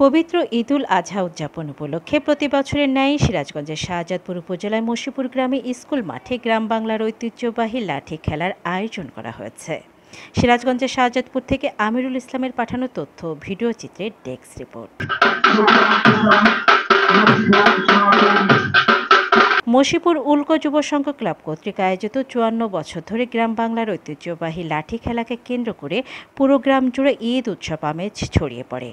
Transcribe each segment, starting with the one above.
পবিত্র ঈদুল আজহা উদযাপন উপলক্ষে প্রতি বছরের ন্যায় সিরাজগঞ্জের শাহজাদপুর উপজেলায় মসিপুর গ্রামে স্কুল মাঠে গ্রাম বাংলার ঐতিহ্যবাহী লাঠি খেলার আয়োজন করা হয়েছে। সিরাজগঞ্জের শাহজাদপুর থেকে আমিরুল ইসলামের পাঠানো তথ্য ভিডিও চিত্রের ডেস্ক রিপোর্ট। মসিপুর উল্কা যুব সংঘ ক্লাব কর্তৃক আয়োজিত ৫৪ বছর ধরে গ্রাম বাংলার ঐতিহ্যবাহী লাঠি খেলাকে কেন্দ্র করে পুরো গ্রাম জুড়ে ঈদ উৎসব আমেজ ছড়িয়ে পড়ে।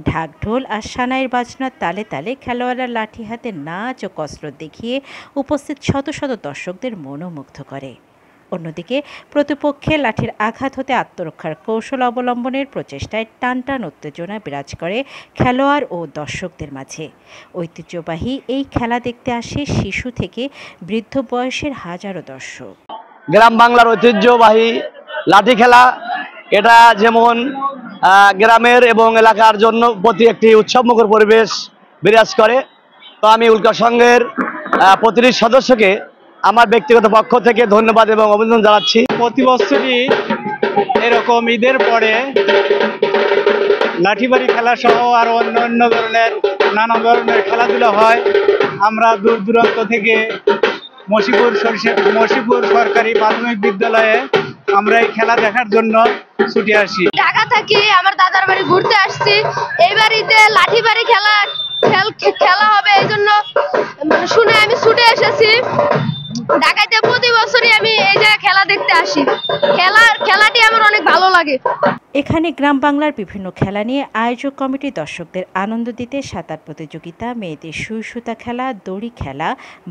ঢাক ঢোল আর সানাইয়ের বাজনার তালে তালে খেলোয়াড়রা লাঠি হাতে নাচ ও কসরত দেখিয়ে উপস্থিত শত শত দর্শকদের মনোমুগ্ধ করে। অন্যদিকে প্রতিপক্ষে লাঠির আঘাত হতে আত্মরক্ষার কৌশল অবলম্বনের প্রচেষ্টায় টানটান উত্তেজনা বিরাজ করে খেলোয়াড় ও দর্শকদের মাঝে। ঐতিহ্যবাহী এই খেলা দেখতে আসে শিশু থেকে বৃদ্ধ বয়সের হাজারো দর্শক। গ্রাম বাংলার ঐতিহ্যবাহী লাঠি খেলা, এটা যেমন গ্রামের এবং এলাকার জন্য প্রতি একটি উৎসবমুখর পরিবেশ বিরাজ করে। তো আমি উল্কা সংঘের প্রতিটি সদস্যকে আমার ব্যক্তিগত পক্ষ থেকে ধন্যবাদ এবং অভিনন্দন জানাচ্ছি। প্রতি বছরই এরকম ঈদের পরে লাঠিবাড়ি খেলা সহ আর অন্য নানা ধরনের খেলাধুলা হয়। আমরা দূর দূরান্ত থেকে মসিপুর সরকারি প্রাথমিক বিদ্যালয়ে আমরা এই খেলা দেখার জন্য ছুটে আসি। ঢাকা থেকে আমার দাদার বাড়ি ঘুরতে আসছি। এই বাড়িতে লাঠিবাড়ি খেলা হবে এই জন্য শুনে আমি ছুটে এসেছি। ঢাকাতে প্রতি বছরই আমি এই জায়গায় খেলা দেখতে আসি। খেলাটি আমার অনেক ভালো লাগে। এখানে গ্রাম বাংলার বিভিন্ন খেলা নিয়ে আয়োজক কমিটি দর্শকদের আনন্দ দিতে সাঁতার প্রতিযোগিতা, মেয়েদের সুই সুতা খেলা, দড়ি খেলা,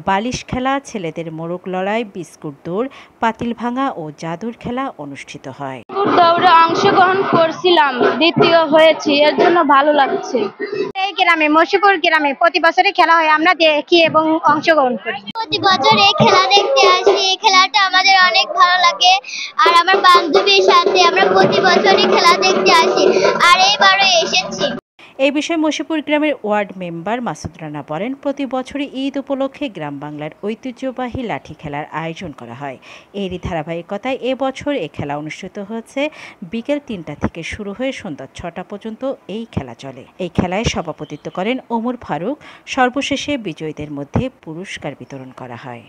বালিশ খেলা, ছেলেদের মোরগ লড়াই, বিস্কুট দৌড়, পাতিল ভাঙা ও জাদুর খেলা অনুষ্ঠিত হয়। দৌড়ে অংশগ্রহণ করছিলাম, দ্বিতীয় হয়েছি, এর জন্য ভালো লাগছে। এই গ্রামে মসিপুর গ্রামে প্রতি বছরই খেলা হয়, আমরা দেখি এবং অংশগ্রহণ করি। প্রতি বছর এই খেলা দেখতে আসি। এই খেলাটা আমাদের অনেক ভালো লাগে। আর আমার বান্ধবীর সাথে আমরা প্রতি বছরই খেলা দেখতে আসি, আর এইবারও এসেছি। এই বিষয়ে মসিপুর গ্রামের ওয়ার্ড মেম্বার মাসুদ রানা বলেন, প্রতি বছরই ঈদ উপলক্ষে গ্রাম বাংলার ঐতিহ্যবাহী লাঠি খেলার আয়োজন করা হয়। এরই ধারাবাহিকতায় এবছর এই খেলা অনুষ্ঠিত হয়েছে। বিকেল ৩টা থেকে শুরু হয়ে সন্ধ্যা ৬টা পর্যন্ত এই খেলা চলে। এই খেলায় সভাপতিত্ব করেন ওমর ফারুক। সর্বশেষে বিজয়ীদের মধ্যে পুরস্কার বিতরণ করা হয়।